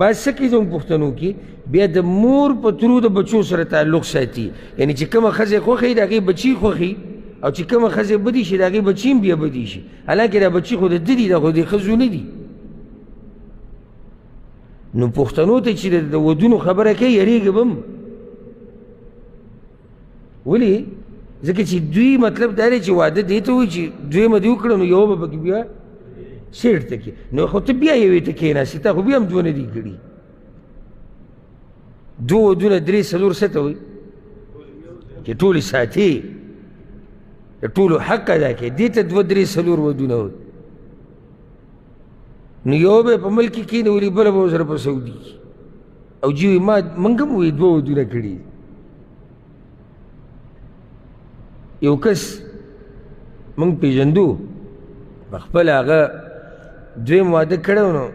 بعض څه کې زموږ پښتنو کې بیا د مور په ترو د بچو سره تعلق ساتي، یعنې چې کومه ښځه خوښوي د هغې بچي خوښي، او چې کومه ښځه بدي شي د هغې بچي هم بیا بدي شي، حالانکې دا بچي خو د ده دي، دا خو د ښځو نه دي. نو پښتنو ته چې د ودونو خبره کوي یریږي به هم. ولې؟ ځکه چې دوی مطلب دا دی چې واده دې ته وایي چې دویمه دې وکړه نو یوه به پکې بیا سیټ ته کړي، نو خو ته بیا یوې ته کښېناستې، تا خو بیا هم دوه نه دي کړي. دوه ودونه درې څلور څه ته وایي چې ټولې ساتې، د ټولو حق ادا کوي، دې ته دوه درې څلور ودونه وایي. نو یو به په ملک کې کښېنولي بله به ورسره په سعودي کې، او جی وایي موږ هم وایي دوه ودونه کړي. یو کس موږ پېژندو په خپله هغه دویم واده کړی و نو